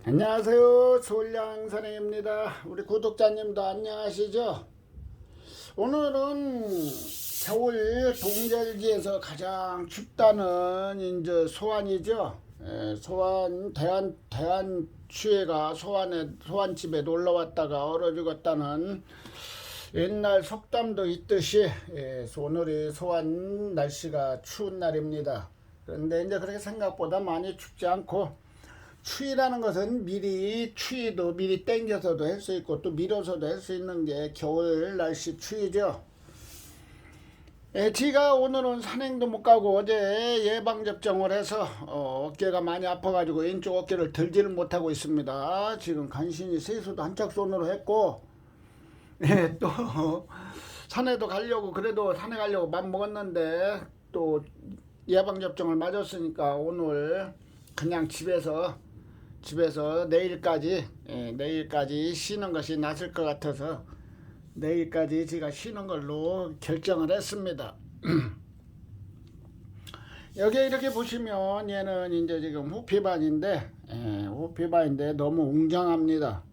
안녕하세요. 서울양산행입니다. 우리 구독자님도 안녕하시죠? 오늘은 겨울 동절기에서 가장 춥다는 이제 소환이죠. 소환 대한 추위가 소환집에 놀러 왔다가 얼어 죽었다는 옛날 속담도 있듯이 오늘이 소환 날씨가 추운 날입니다. 그런데 이제 그렇게 생각보다 많이 춥지 않고, 추위라는 것은 추위도 미리 땡겨서도 할 수 있고 또 미뤄서도 할 수 있는 게 겨울 날씨 추위죠. 제가 오늘은 산행도 못 가고 어제 예방접종을 해서 어깨가 많이 아파가지고 왼쪽 어깨를 들지를 못하고 있습니다. 지금 간신히 세수도 한짝 손으로 했고, 또 산에도 가려고, 그래도 산에 가려고 맘 먹었는데 또 예방접종을 맞았으니까 오늘 그냥 집에서 내일까지 쉬는 것이 낫을 것 같아서 내일까지 제가 쉬는 걸로 결정을 했습니다. 여기 이렇게 보시면 얘는 이제 지금 호피반인데 너무 웅장합니다.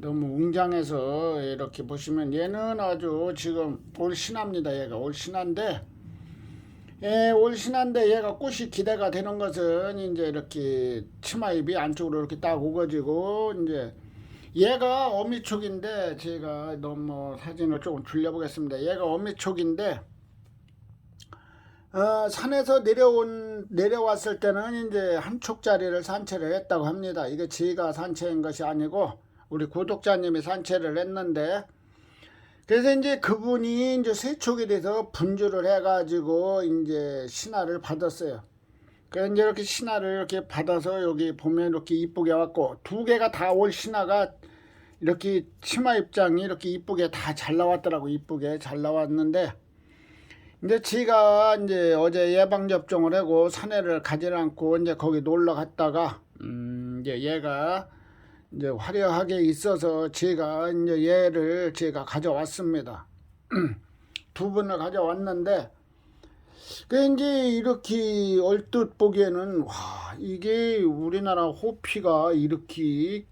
너무 웅장해서 이렇게 보시면 얘는 아주 지금 올신합니다. 얘가 올신한데 얘가 꽃이 기대가 되는 것은 이제 이렇게 치마입이 안쪽으로 이렇게 딱 우거지고, 이제 얘가 어미촉인데 제가 너무 사진을 조금 줄여보겠습니다. 얘가 어미촉인데 산에서 내려왔을 때는 이제 한 촉짜리를 산채를 했다고 합니다. 이게 제가 산채인 것이 아니고 우리 구독자님이 산채를 했는데, 그래서 이제 그분이 이제 세촉에 대해서 분주를 해가지고 이제 신화를 받았어요. 그래서 이제 이렇게 신화를 이렇게 받아서 여기 보면 이렇게 이쁘게 왔고, 두 개가 다 올 신화가 이렇게 치마 입장이 이렇게 이쁘게 다 잘 나왔더라고. 이쁘게 잘 나왔는데, 이제 제가 이제 어제 예방접종을 하고 산에를 가지 않고 이제 거기 놀러 갔다가 이제 얘가 이제 화려하게 있어서 제가 이제 얘를 제가 가져왔습니다. 두 분을 가져왔는데, 그 이제 이렇게 얼뜻 보기에는 와, 이게 우리나라 호피가 이렇게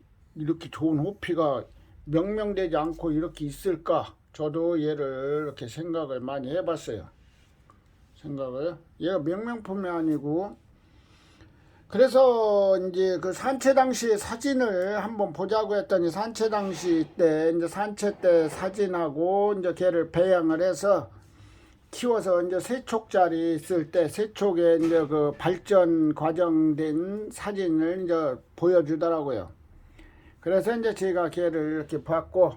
좋은 호피가 명명되지 않고 이렇게 있을까? 저도 얘를 이렇게 생각을 많이 해봤어요. 얘가 명명품이 아니고, 그래서 이제 그 산채 당시 사진을 한번 보자고 했더니, 산채 당시 때 이제 산채 때 사진하고 이제 걔를 배양을 해서 키워서 이제 세촉짜리 있을 때 세촉에 이제 그 발전 과정된 사진을 이제 보여주더라고요. 그래서 이제 제가 걔를 이렇게 봤고,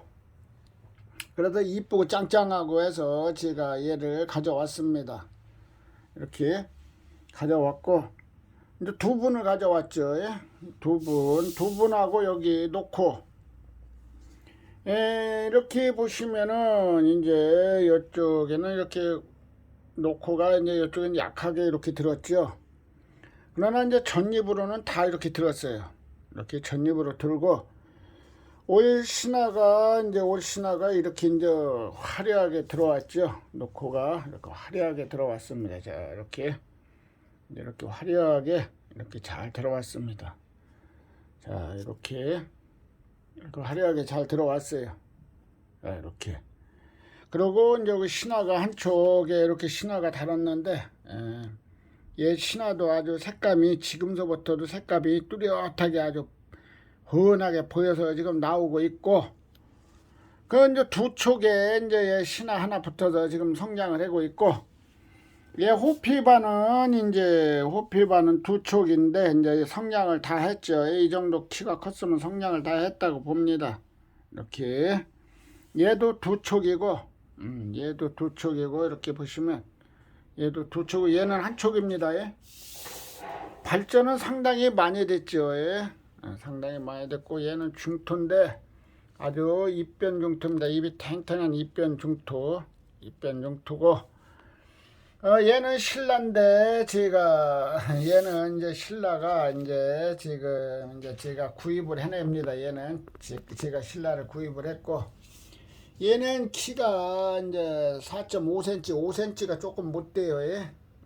그래서 이쁘고 짱짱하고 해서 제가 얘를 가져왔습니다. 이렇게 가져왔고, 이제 두 분을 가져왔죠. 두 분하고 여기 놓고, 이렇게 보시면은 이제 이쪽에는 이렇게 놓고가 이제 이쪽에는 약하게 이렇게 들었죠. 그러나 이제 전입으로는 다 이렇게 들었어요. 이렇게 전입으로 들고, 올 신화가 이렇게 이제 화려하게 들어왔죠. 놓고가 이렇게 화려하게 들어왔습니다. 자, 이렇게 화려하게 이렇게 잘 들어왔습니다. 자, 이렇게 화려하게 잘 들어왔어요. 자, 이렇게. 그리고 이제 그 신화가 한쪽에 이렇게 신화가 달았는데, 얘 신화도 아주 색감이 지금서부터도 색감이 뚜렷하게 아주 훤하게 보여서 지금 나오고 있고, 그 이제 두 촉에 이제 얘 신화 하나 붙어서 지금 성장을 하고 있고, 얘 호피반은 두 촉인데 이제 성장을 다 했죠. 이 정도 키가 컸으면 성장을 다 했다고 봅니다. 이렇게 얘도 두 촉이고, 이렇게 보시면 얘도 두 촉이고 얘는 한 촉입니다. 발전은 상당히 많이 됐죠. 상당히 많이 됐고, 얘는 중토인데 아주 입변 중토입니다. 입이 탱탱한 입변 중토고, 얘는 신라인데 얘는 이제 신라가 이제 지금 이제 제가 구입을 해냅니다. 얘는 제가 신라를 구입을 했고, 얘는 키가 이제 4.5cm, 5cm가 조금 못 돼요.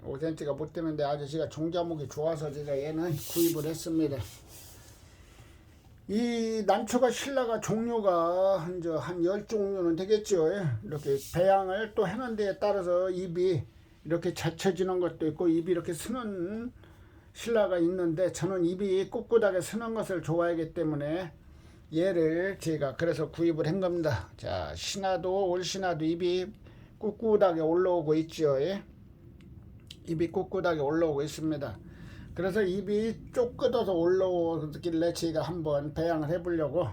5cm가 못 되는데 아주 제가 종자목이 좋아서 제가 얘는 구입을 했습니다. 이 난초가 신라가 종류가 이제 한 10종류는 되겠죠. 예. 이렇게 배양을 또 해놓은 데에 따라서 잎이 이렇게 젖혀지는 것도 있고 잎이 이렇게 쓰는 신라가 있는데 저는 잎이 꿋꿋하게 쓰는 것을 좋아하기 때문에 얘를 제가 그래서 구입을 한 겁니다. 자, 신화도 올 신화도 잎이 꿋꿋하게 올라오고 있죠. 예? 잎이 꿋꿋하게 올라오고 있습니다. 그래서 잎이 쪼끄어서 올라오길래 제가 한번 배양을 해보려고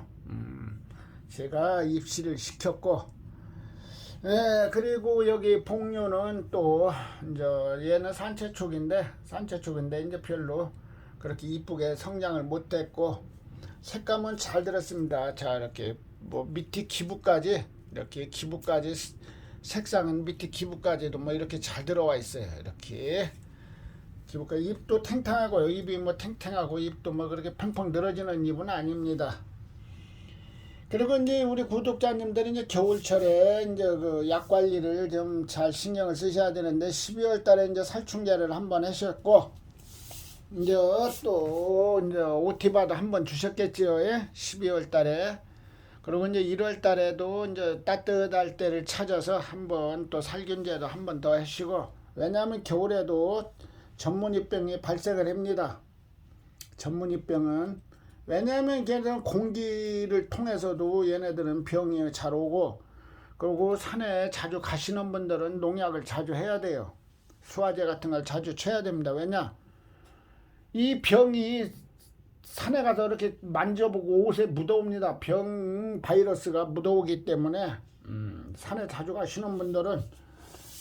제가 입시를 시켰고, 예, 그리고 여기 복류는 또 이제 얘는 산채촉인데 이제 별로 그렇게 이쁘게 성장을 못했고 색감은 잘 들었습니다. 자, 이렇게 뭐 밑에 기부까지 이렇게 기부까지 색상은 밑에 기부까지도 뭐 이렇게 잘 들어와 있어요. 이렇게 기부까지 잎도 탱탱하고 잎이 뭐 탱탱하고 잎도 뭐 그렇게 펑펑 늘어지는 잎은 아닙니다. 그리고 이제 우리 구독자님들이 이제 겨울철에 이제 그 약 관리를 좀 잘 신경을 쓰셔야 되는데 12월 달에 이제 살충제를 한번 하셨고 이제 또 이제 오티바도 한번 주셨겠지요. 예? 12월 달에. 그리고 이제 1월 달에도 이제 따뜻할 때를 찾아서 한번 또 살균제도 한번 더 하시고 왜냐하면 겨울에도 전문이병이 발생을 합니다. 전문이병은 왜냐하면 걔네들은 공기를 통해서도 얘네들은 병이 잘 오고 그리고 산에 자주 가시는 분들은 농약을 자주 해야 돼요. 수화제 같은 걸 자주 쳐야 됩니다. 왜냐? 이 병이 산에 가서 이렇게 만져보고 옷에 묻어옵니다. 병 바이러스가 묻어오기 때문에 산에 자주 가시는 분들은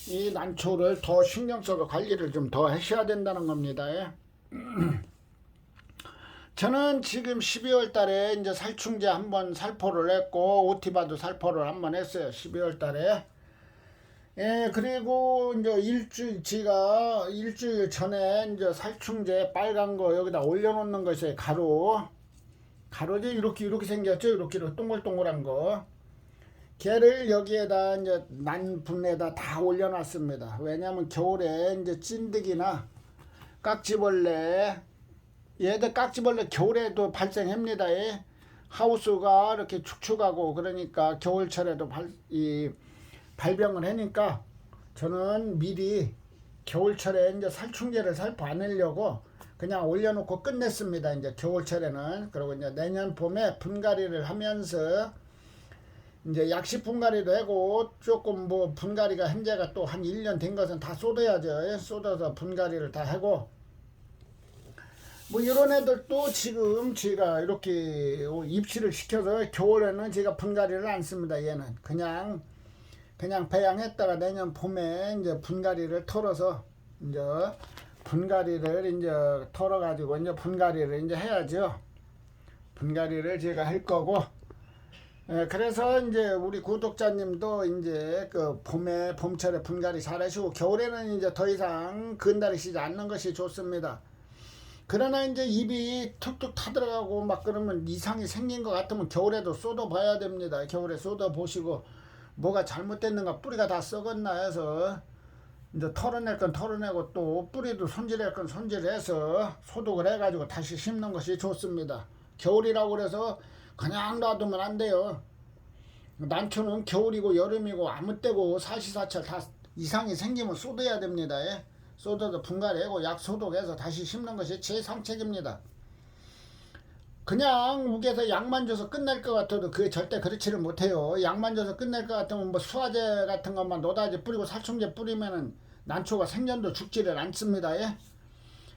이 난초를 더 신경 써서 관리를 좀 더 하셔야 된다는 겁니다. 예. 저는 지금 12월 달에 이제 살충제 한번 살포를 했고 오티바도 살포를 한번 했어요. 12월 달에. 예, 그리고 이제 제가 일주일 전에 이제 살충제 빨간 거 여기다 올려놓는 것이 가루지 이렇게 생겼죠. 이렇게 동글동글한 거. 걔를 여기에다 이제 난 분에다 다 올려놨습니다. 왜냐면 겨울에 이제 찐득이나 깍지벌레 얘들 깍지벌레 겨울에도 발생합니다. 예. 하우스가 이렇게 축축하고 그러니까 겨울철에도 발병을 하니까 저는 미리 겨울철에 이제 살충제를 살포 안 하려고 그냥 올려놓고 끝냈습니다. 이제 겨울철에는. 그리고 이제 내년 봄에 분갈이를 하면서 이제 약식 분갈이도 하고 조금 뭐 분갈이가 현재가 또 한 1년 된 것은 다 쏟아야죠. 예. 쏟아서 분갈이를 다 하고 뭐 이런 애들도 지금 제가 이렇게 입시를 시켜서 겨울에는 제가 분갈이를 안 씁니다. 얘는 그냥 배양했다가 내년 봄에 이제 분갈이를 털어서 이제 분갈이를 이제 털어가지고 이제 분갈이를 이제 해야죠. 분갈이를 제가 할 거고. 예, 그래서 이제 우리 구독자님도 이제 그 봄철에 분갈이 잘 하시고 겨울에는 이제 더 이상 근다리시지 않는 것이 좋습니다. 그러나 이제 입이 툭툭 타들어가고 막 그러면 이상이 생긴 것 같으면 겨울에도 쏟아봐야 됩니다. 겨울에 쏟아보시고 뭐가 잘못됐는가 뿌리가 다 썩었나 해서 이제 털어낼 건 털어내고 또 뿌리도 손질할 건 손질해서 소독을 해가지고 다시 심는 것이 좋습니다. 겨울이라고 그래서 그냥 놔두면 안 돼요. 난초는 겨울이고 여름이고 아무 때고 사시사철 다 이상이 생기면 쏟아야 됩니다. 예? 쏟아서 분갈이하고 약 소독해서 다시 심는 것이 제 상책입니다. 그냥 우겨서 약만 줘서 끝날 것 같아도 그게 절대 그렇지를 못해요. 약만 줘서 끝날 것 같으면 뭐 수화제 같은 것만 노다지 뿌리고 살충제 뿌리면은 난초가 생년도 죽지를 않습니다. 예?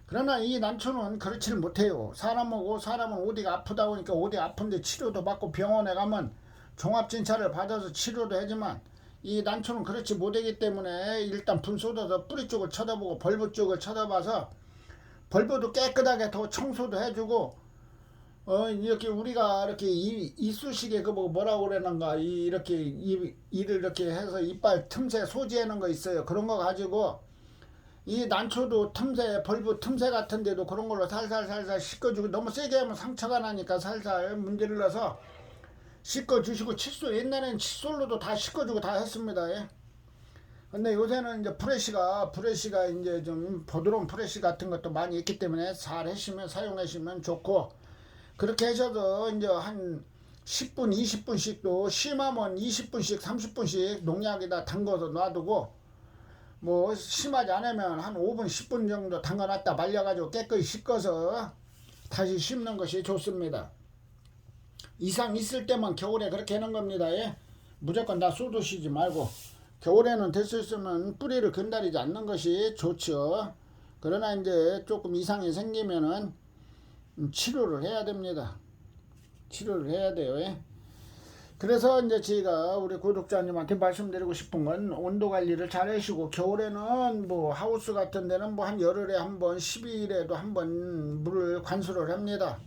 그러나 이 난초는 그렇지를 못해요. 사람은 어디가 아프다 보니까 어디 아픈데 치료도 받고 병원에 가면 종합진찰을 받아서 치료도 하지만 이 난초는 그렇지 못하기 때문에 일단 분 쏟아서 뿌리 쪽을 쳐다보고 벌브 쪽을 쳐다봐서 벌브도 깨끗하게 더 청소도 해주고 이렇게 우리가 이렇게 이쑤시개 그 뭐라고 그러는가 이렇게 이를 이렇게 해서 이빨 틈새 소지하는 거 있어요. 그런 거 가지고 이 난초도 틈새 벌브 틈새 같은 데도 그런 걸로 살살 씻어주고 너무 세게 하면 상처가 나니까 살살 문질러서 씻어주시고 옛날에는 칫솔로도 다 씻어주고 다 했습니다. 예. 근데 요새는 이제 프레시가 이제 좀 부드러운 프레시 같은 것도 많이 있기 때문에 잘 하시면 사용하시면 좋고 그렇게 하셔서 이제 한 10분, 20분씩도 심하면 20분씩, 30분씩 농약에다 담궈서 놔두고 뭐 심하지 않으면 한 5분, 10분 정도 담가놨다 말려가지고 깨끗이 씻어서 다시 심는 것이 좋습니다. 이상 있을 때만 겨울에 그렇게 하는 겁니다. 예? 무조건 다 쏟으시지 말고 겨울에는 될 수 있으면 뿌리를 건드리지 않는 것이 좋죠. 그러나 이제 조금 이상이 생기면은 치료를 해야 됩니다. 치료를 해야 돼요. 예? 그래서 이제 제가 우리 구독자님한테 말씀드리고 싶은 건 온도 관리를 잘 하시고 겨울에는 뭐 하우스 같은 데는 뭐 한 열흘에 한 번, 12일에도 한 번 물을 관수를 합니다.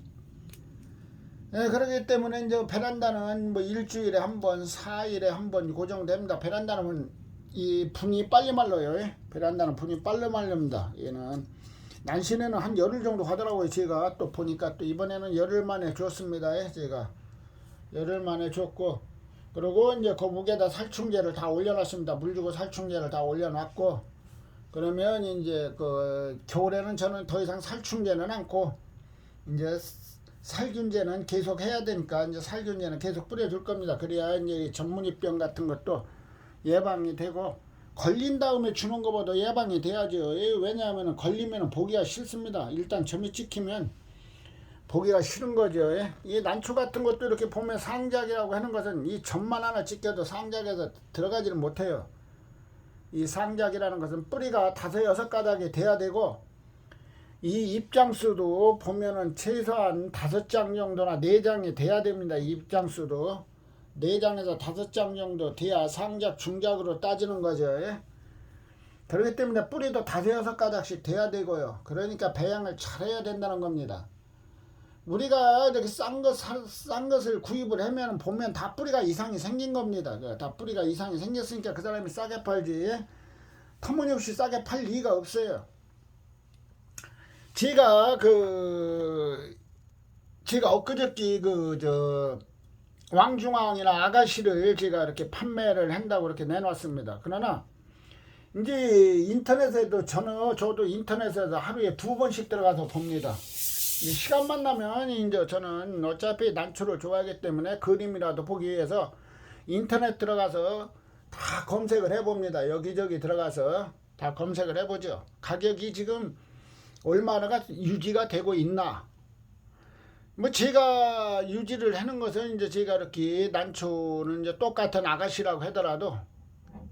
예, 그렇기 때문에 이제 베란다는 뭐 일주일에 한 번, 4일에 한 번 고정됩니다. 베란다는 이 분이 빨리 말라요. 예? 베란다는 분이 빨리 말립니다. 얘는 난시에는 한 열흘 정도 하더라고요. 제가 또 보니까 또 이번에는 열흘 만에 줬습니다. 예? 제가 열흘 만에 줬고, 그리고 이제 그 무게다 살충제를 다 올려놨습니다. 물 주고 살충제를 다 올려놨고, 그러면 이제 그 겨울에는 저는 더 이상 살충제는 않고 이제 살균제는 계속 해야 되니까 이제 살균제는 계속 뿌려줄 겁니다. 그래야 이제 전문의병 같은 것도 예방이 되고, 걸린 다음에 주는 것보다 예방이 돼야죠. 왜냐하면 걸리면 보기가 싫습니다. 일단 점이 찍히면 보기가 싫은 거죠. 이 난초 같은 것도 이렇게 보면 상작이라고 하는 것은 이 점만 하나 찍혀도 상작에서 들어가지는 못해요. 이 상작이라는 것은 뿌리가 5-6가닥이 돼야 되고, 이 입장수도 보면은 최소한 5장 정도나 4장이 돼야 됩니다. 이 입장수도 4장에서 5장 정도 돼야 상작 중작으로 따지는 거죠. 그렇기 때문에 뿌리도 5-6가닥씩 돼야 되고요. 그러니까 배양을 잘 해야 된다는 겁니다. 우리가 이렇게 싼 것을 구입을 하면 보면 다 뿌리가 이상이 생긴 겁니다. 다 뿌리가 이상이 생겼으니까 그 사람이 싸게 팔지, 터무니없이 싸게 팔 리가 없어요. 제가 엊그저께 왕중왕이나 아가씨를 제가 이렇게 판매를 한다고 이렇게 내놨습니다. 그러나 이제 인터넷에도 저도 인터넷에서 하루에 2번씩 들어가서 봅니다. 시간만 나면 이제 저는 어차피 난초를 좋아하기 때문에 그림이라도 보기 위해서 인터넷 들어가서 다 검색을 해봅니다. 여기저기 들어가서 다 검색을 해보죠. 가격이 지금 얼마나 유지가 되고 있나. 뭐 제가 유지를 하는 것은 이제 제가 이렇게 난초는 이제 똑같은 아가씨라고 하더라도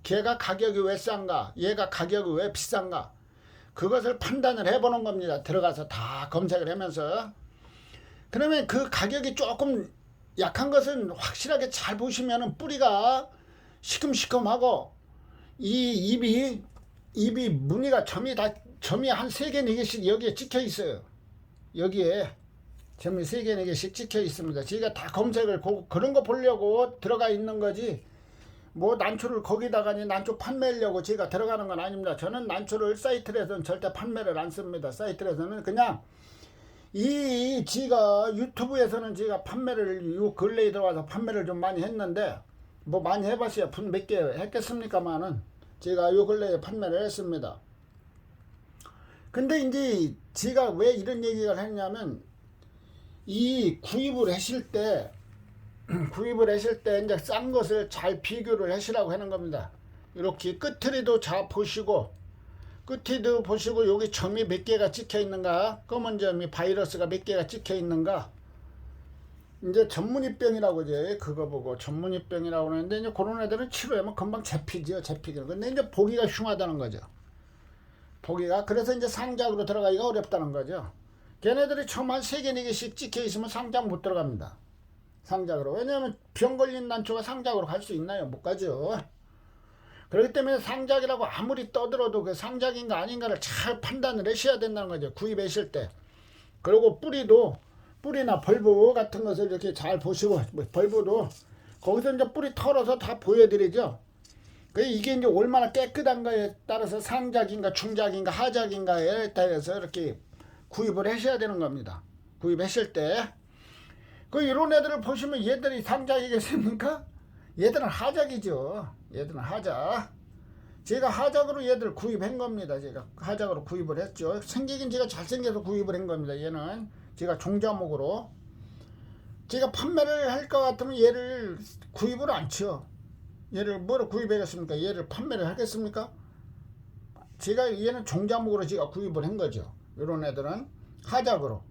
걔가 가격이 왜 싼가, 얘가 가격이 왜 비싼가, 그것을 판단을 해보는 겁니다. 들어가서 다 검색을 하면서. 그러면 그 가격이 조금 약한 것은 확실하게 잘 보시면은 뿌리가 시큼시큼하고 이 입이 무늬가 점이 한 3개 4개씩 여기에 찍혀 있어요. 여기에 점이 3개 4개씩 찍혀 있습니다. 제가 다 검색을 그런 거 보려고 들어가 있는 거지, 뭐 난초를 거기다가 난초 판매하려고 제가 들어가는 건 아닙니다. 저는 난초를 사이트에서는 절대 판매를 안 씁니다. 사이트에서는 그냥 제가 유튜브에서는 제가 판매를 요 근래에 들어와서 판매를 좀 많이 했는데, 뭐 많이 해봤어요. 분 몇 개 했겠습니까만은 제가 요 근래에 판매를 했습니다. 근데 이제 제가 왜 이런 얘기를 했냐면, 이 구입을 하실 때 이제 싼 것을 잘 비교를 하시라고 하는 겁니다. 이렇게 끝트리도 잘 보시고, 끝에도 보시고 여기 점이 몇 개가 찍혀 있는가, 검은 점이 바이러스가 몇 개가 찍혀 있는가. 이제 전문의병이라고 이제 그거 보고 전문의병이라고 하는데, 이제 그런 애들은 치료하면 금방 잡히죠. 근데 이제 보기가 흉하다는 거죠. 보기가. 그래서 이제 상작으로 들어가기가 어렵다는 거죠. 걔네들이 처음 한 3개 4개씩 찍혀 있으면 상작 못 들어갑니다. 상작으로. 왜냐하면 병 걸린 난초가 상작으로 갈 수 있나요? 못 가죠. 그렇기 때문에 상작이라고 아무리 떠들어도 그 상작인가 아닌가를 잘 판단을 하셔야 된다는 거죠. 구입하실 때. 그리고 뿌리나 벌브 같은 것을 이렇게 잘 보시고, 벌브도 거기서 이제 뿌리 털어서 다 보여드리죠. 이게 이제 얼마나 깨끗한가에 따라서 상작인가 중작인가 하작인가에 따라서 이렇게 구입을 하셔야 되는 겁니다. 구입하실 때. 이런 애들을 보시면 얘들이 상작이겠습니까? 얘들은 하작이죠. 얘들은 하작. 제가 하작으로 얘들 구입한 겁니다. 제가 하작으로 구입을 했죠. 생기긴 제가 잘생겨서 구입을 한 겁니다. 얘는 제가 종자목으로. 제가 판매를 할 것 같으면 얘를 구입을 안 쳐. 얘를 뭐로 구입하겠습니까? 얘를 판매를 하겠습니까? 제가 얘는 종자목으로 제가 구입을 한 거죠. 이런 애들은 하작으로.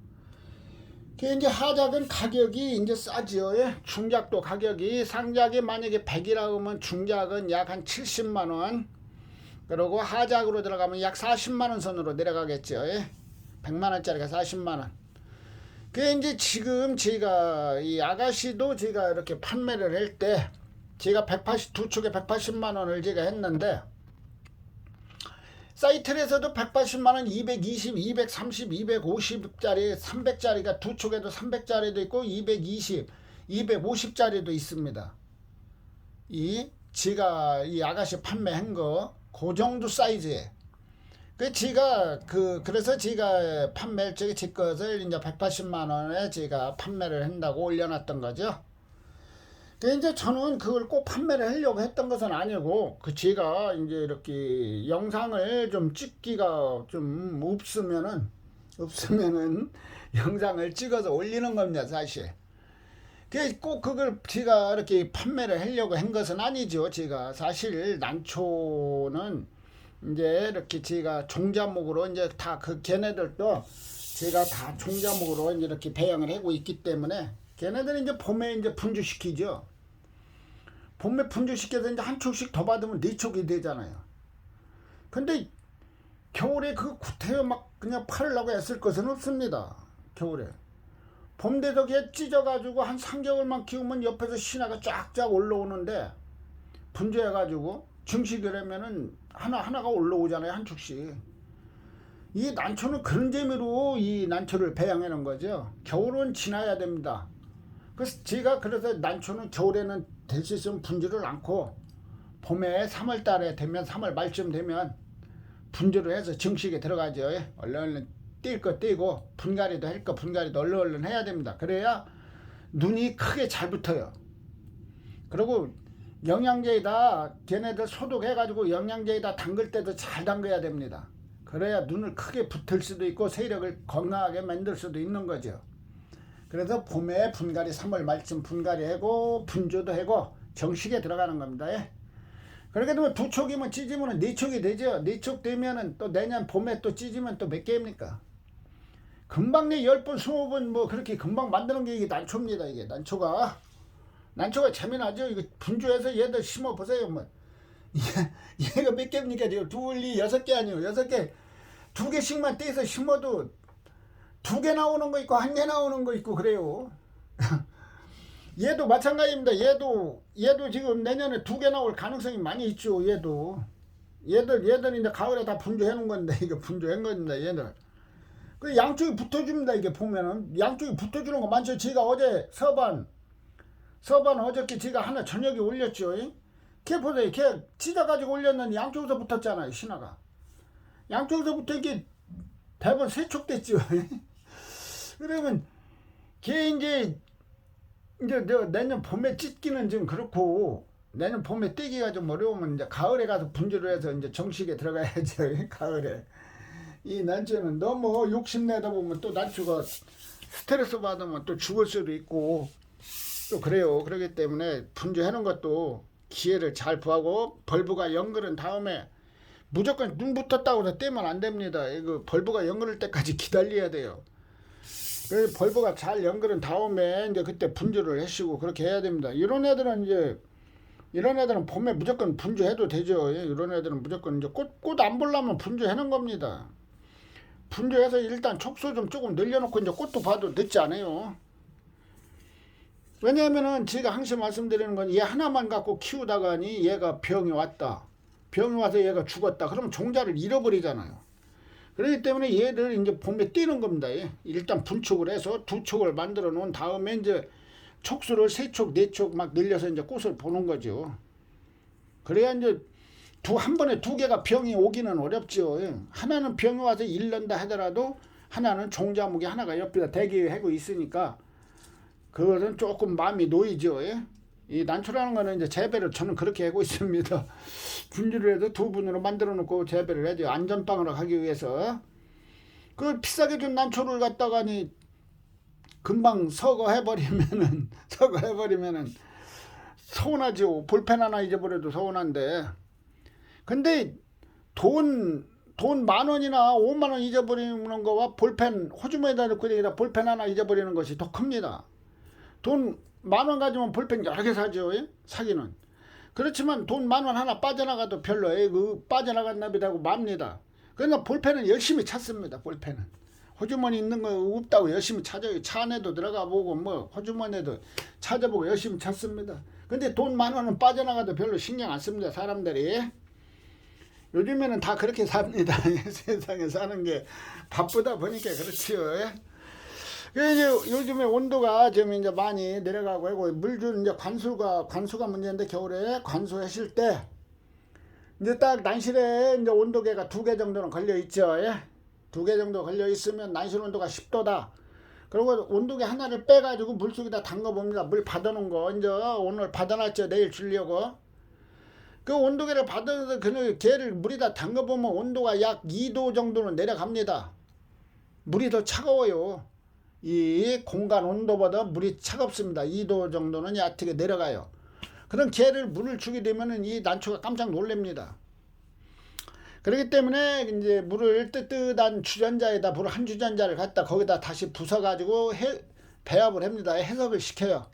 그 이제 하작은 가격이 이제 싸지요. 예? 중작도 가격이 상작이 만약에 100이라 하면 중작은 약 한 70만 원. 그리고 하작으로 들어가면 약 40만 원 선으로 내려가겠죠. 예? 100만 원짜리가 40만 원. 그 이제 지금 제가 이 아가씨도 제가 이렇게 판매를 할 때 제가 두 촉에 180만 원을 제가 했는데 사이트에서도 180만 원, 220, 230, 250짜리, 300짜리가 두 촉에도 300짜리도 있고 220, 250짜리도 있습니다. 제가 이 아가씨 판매한 거 그 정도 사이즈에 그래서 제가 판매할 적에 제 것을 이제 180만 원에 제가 판매를 한다고 올려놨던 거죠. 이제 저는 그걸 꼭 판매를 하려고 했던 것은 아니고, 제가 이제 이렇게 영상을 좀 찍기가 좀 없으면은 영상을 찍어서 올리는 겁니다, 사실. 꼭 그걸 제가 이렇게 판매를 하려고 한 것은 아니죠. 제가 사실 난초는 이제 이렇게 제가 종자목으로 이제 다 걔네들도 제가 다 종자목으로 이제 이렇게 배양을 하고 있기 때문에 걔네들은 이제 봄에 이제 분주시키죠. 봄에 분주시켜서 이제 한 촉씩 더 받으면 4촉이 되잖아요. 근데 겨울에 그 구태여 막 그냥 팔으려고 애쓸 것은 없습니다. 겨울에. 봄 돼서 걔 찢어가지고 한 3개월만 키우면 옆에서 신화가 쫙쫙 올라오는데 분주해가지고 증식을 하면은 하나가 올라오잖아요. 한 축씩. 이 난초는 그런 재미로 이 난초를 배양해 놓은 거죠. 겨울은 지나야 됩니다. 그래서 난초는 겨울에는 될 수 있으면 분주를 않고 봄에 3월 달에 되면 3월 말쯤 되면 분주를 해서 증식에 들어가죠. 얼른 뛸 거 뛰고 분갈이도 할 거 분갈이도 얼른 해야 됩니다. 그래야 눈이 크게 잘 붙어요. 그리고 영양제에다 걔네들 소독해가지고 영양제에다 담글 때도 잘 담가야 됩니다. 그래야 눈을 크게 붙을 수도 있고 세력을 건강하게 만들 수도 있는 거죠. 그래서 봄에 분갈이 3월 말쯤 분갈이하고 분조도 하고 정식에 들어가는 겁니다. 그렇게 되면 2촉이면 찢으면 4촉이 되죠. 4촉 되면은 또 내년 봄에 또 찢으면 또 몇 개입니까? 금방 10번 20번 뭐 그렇게 금방 만드는 게 이게 난초입니다. 이게 난초가 재미나죠. 이거 분주해서 얘들 심어 보세요. 뭐 얘가 몇 개입니까? 지금 6개 아니에요. 6개 2개씩만 떼서 심어도 2개 나오는 거 있고 1개 나오는 거 있고 그래요. 얘도 마찬가지입니다. 얘도 지금 내년에 2개 나올 가능성이 많이 있죠. 얘들 이제 가을에 다 분주해 놓은 건데 이거 분주한 겁니다. 얘들. 그 양쪽이 붙어줍니다. 이게 보면은 양쪽이 붙어주는 거 많죠. 제가 어제 서반 어저께 제가 하나 저녁에 올렸죠. 걔 보세요. 걔 찢어가지고 올렸는데 양쪽에서 붙었잖아요. 신화가. 양쪽에서부터 이게 대번 3촉 됐죠. 그러면 걔 이제 내년 봄에 찢기는 좀 그렇고 내년 봄에 떼기가 좀 어려우면 이제 가을에 가서 분주를 해서 이제 정식에 들어가야죠. 가을에. 이 난초는 너무 욕심내다 보면 또 난초가 스트레스 받으면 또 죽을 수도 있고 또 그래요. 그렇기 때문에 분주하는 것도 기회를 잘 구하고 벌브가 연그른 다음에 무조건 눈 붙었다고 해서 떼면 안 됩니다. 이거 벌브가 연그를 때까지 기다려야 돼요. 그래서 벌브가 잘 연그른 다음에 이제 그때 분주를 하시고 그렇게 해야 됩니다. 이런 애들은 봄에 무조건 분주해도 되죠. 이런 애들은 무조건 이제 꽃 안 보려면 분주하는 겁니다. 분주해서 일단 촉수 좀 조금 늘려놓고 이제 꽃도 봐도 늦지 않아요. 왜냐하면은 제가 항상 말씀드리는 건 얘 하나만 갖고 키우다가니 얘가 병이 왔다. 병이 와서 얘가 죽었다. 그러면 종자를 잃어버리잖아요. 그렇기 때문에 얘를 이제 봄에 띄는 겁니다. 일단 분촉을 해서 2촉을 만들어 놓은 다음에 이제 촉수를 3촉, 4촉 막 늘려서 이제 꽃을 보는 거죠. 그래야 이제 한 번에 2개가 병이 오기는 어렵죠. 하나는 병이 와서 잃는다 하더라도 하나는 종자목이 하나가 옆에다 대기하고 있으니까 그것은 조금 마음이 놓이죠. 이 난초라는 거는 이제 재배를 저는 그렇게 하고 있습니다. 분주를 해도 2분으로 만들어 놓고 재배를 해줘요. 안전빵으로 가기 위해서. 그 비싸게 준 난초를 갖다가니 금방 서거해버리면은 서거해버리면은 서운하죠. 볼펜 하나 잊어버려도 서운한데. 근데 돈 10,000원이나 50,000원 잊어버리는 거와 볼펜 호주머니에다 넣고 다니다 볼펜 하나 잊어버리는 것이 더 큽니다. 돈 10,000원 가지면 볼펜 여러 개 사죠. 예? 사기는. 그렇지만 돈 10,000원 하나 빠져나가도 별로 그 빠져나갔나 보다 하고 맙니다. 그러나 볼펜은 열심히 찾습니다. 볼펜은 호주머니 있는 거 없다고 열심히 찾아요. 차 안에도 들어가 보고 뭐 호주머니에도 찾아보고 열심히 찾습니다. 근데 돈 10,000원은 빠져나가도 별로 신경 안 씁니다. 사람들이. 요즘에는 다 그렇게 삽니다. 세상에 사는 게 바쁘다 보니까 그렇지요. 그래서 요즘에 온도가 좀 이제 많이 내려가고 하고 물줄 이제 관수가 문제인데 겨울에 관수하실 때 이제 딱 난실에 이제 온도계가 2개 정도는 걸려 있죠. 2개 정도 걸려 있으면 난실 온도가 10도다. 그리고 온도계 하나를 빼가지고 물속에다 담가 봅니다. 물 받아놓은 거 이제 오늘 받아놨죠. 내일 주려고. 그 온도계를 받아서 그 걔를 물에다 담가보면 온도가 약 2도 정도는 내려갑니다. 물이 더 차가워요. 이 공간 온도보다 물이 차갑습니다. 2도 정도는 얕게 내려가요. 그럼 걔를 물을 주게 되면은 이 난초가 깜짝 놀랍니다. 그렇기 때문에 이제 물을 뜨뜻한 주전자에다 물 한 주전자를 갖다 거기다 다시 부숴가지고 배합을 합니다. 해석을 시켜요.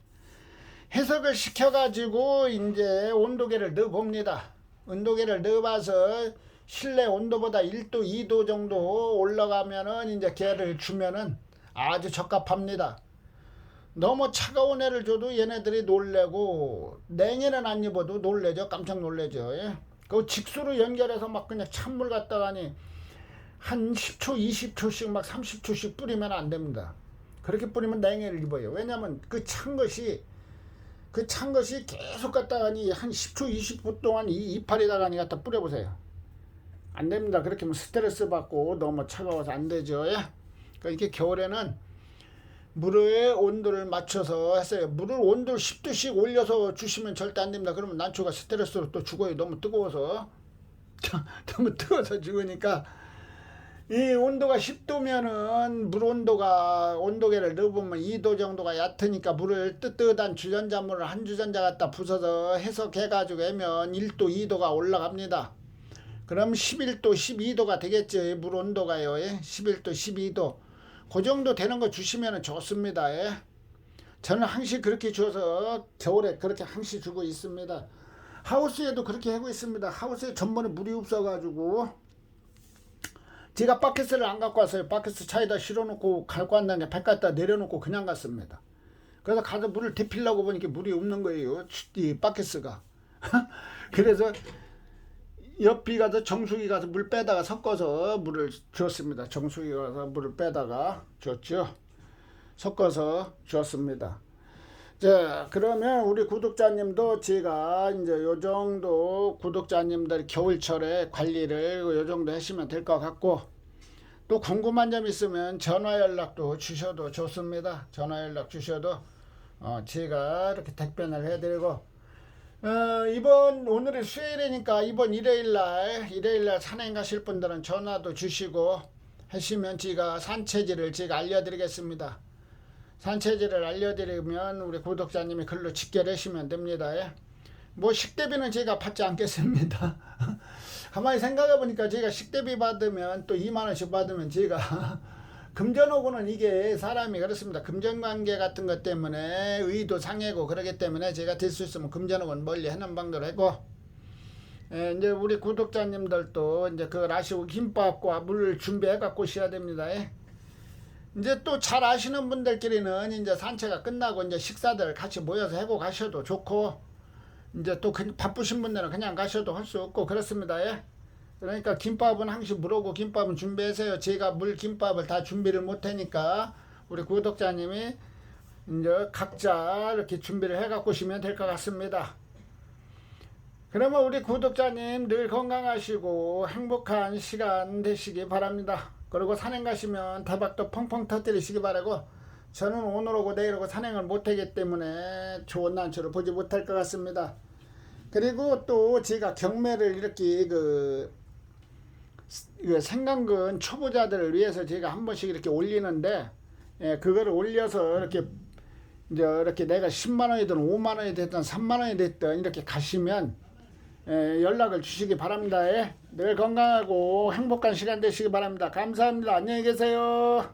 해석을 시켜가지고 이제 온도계를 넣어 봅니다. 온도계를 넣어봐서 실내 온도보다 1도, 2도 정도 올라가면은 이제 걔를 주면은 아주 적합합니다. 너무 차가운 애를 줘도 얘네들이 놀래고 냉이는 안 입어도 놀래죠. 깜짝 놀래죠. 그 직수로 연결해서 막 그냥 찬물 갖다가니 한 10초, 20초씩 막 30초씩 뿌리면 안 됩니다. 그렇게 뿌리면 냉해를 입어요. 왜냐면 그 찬 것이 계속 갖다가니 한 10초, 20분 동안 이 이파리다가니 갖다 뿌려보세요. 안 됩니다. 그렇게 하면 스트레스 받고 너무 차가워서 안 되죠. 그러니까 이렇게 겨울에는 물의 온도를 맞춰서 했어요. 물을 온도를 10도씩 올려서 주시면 절대 안 됩니다. 그러면 난초가 스트레스로 또 죽어요. 너무 뜨거워서. 너무 뜨거워서 죽으니까 이 온도가 10도면은 물 온도계를 넣어보면 2도 정도가 얕으니까 물을 뜨뜻한 주전자물을 한 주전자 갖다 부숴서 해석해가지고 하면 1도 2도가 올라갑니다. 그럼 11도 12도가 되겠죠. 물 온도가요. 11도 12도 그 정도 되는 거 주시면 좋습니다. 저는 항시 그렇게 줘서 겨울에 그렇게 항시 주고 있습니다. 하우스에도 그렇게 하고 있습니다. 하우스에 전번에 물이 없어가지고 제가 바켓을 안 갖고 왔어요. 바켓 차에다 실어놓고 갖고 왔는데 배 갖다 내려놓고 그냥 갔습니다. 그래서 가서 물을 데피려고 보니까 물이 없는 거예요. 이 바켓가. 그래서 옆이 가서 정수기 가서 물 빼다가 섞어서 물을 줬습니다. 정수기 가서 물을 빼다가 줬죠. 섞어서 줬습니다. 자, 그러면 우리 구독자님도 제가 이제 요 정도 구독자님들 겨울철에 관리를 요 정도 하시면 될 것 같고, 또 궁금한 점 있으면 전화 연락도 주셔도 좋습니다. 전화 연락 주셔도 제가 이렇게 답변을 해드리고, 오늘이 수요일이니까 이번 일요일날 산행 가실 분들은 전화도 주시고 하시면 제가 산체질을 제가 알려드리겠습니다. 산체질을 알려드리면 우리 구독자님이 글로 직결하시면 됩니다. 뭐 식대비는 제가 받지 않겠습니다. 가만히 생각해보니까 제가 식대비 받으면 또 2만원씩 받으면 제가 금전하고는 이게 사람이 그렇습니다. 금전관계 같은 것 때문에 의도 상해고 그러기 때문에 제가 될 수 있으면 금전하고는 멀리 하는 방도를 하고, 이제 우리 구독자님들도 이제 그걸 아시고 김밥과 물 준비해 갖고 오셔야 됩니다. 이제 또 잘 아시는 분들끼리는 이제 산책가 끝나고 이제 식사들 같이 모여서 하고 가셔도 좋고, 이제 또 바쁘신 분들은 그냥 가셔도 할 수 없고 그렇습니다. 그러니까 김밥은 항상 물어고 김밥은 준비하세요. 제가 물 김밥을 다 준비를 못하니까 우리 구독자님이 이제 각자 이렇게 준비를 해 갖고 오시면 될 것 같습니다. 그러면 우리 구독자님 늘 건강하시고 행복한 시간 되시기 바랍니다. 그리고 산행 가시면 대박도 펑펑 터뜨리시기 바라고, 저는 오늘 오고 내일 오고 산행을 못하기 때문에 좋은 난초를 보지 못할 것 같습니다. 그리고 또 제가 경매를 이렇게 생강근 초보자들을 위해서 제가 한 번씩 이렇게 올리는데, 예, 그거를 올려서 이렇게 이제 이렇게 내가 10만 원이든 5만 원이 됐든 3만 원이 됐든 이렇게 가시면 연락을 주시기 바랍니다. 늘 건강하고 행복한 시간 되시기 바랍니다. 감사합니다. 안녕히 계세요.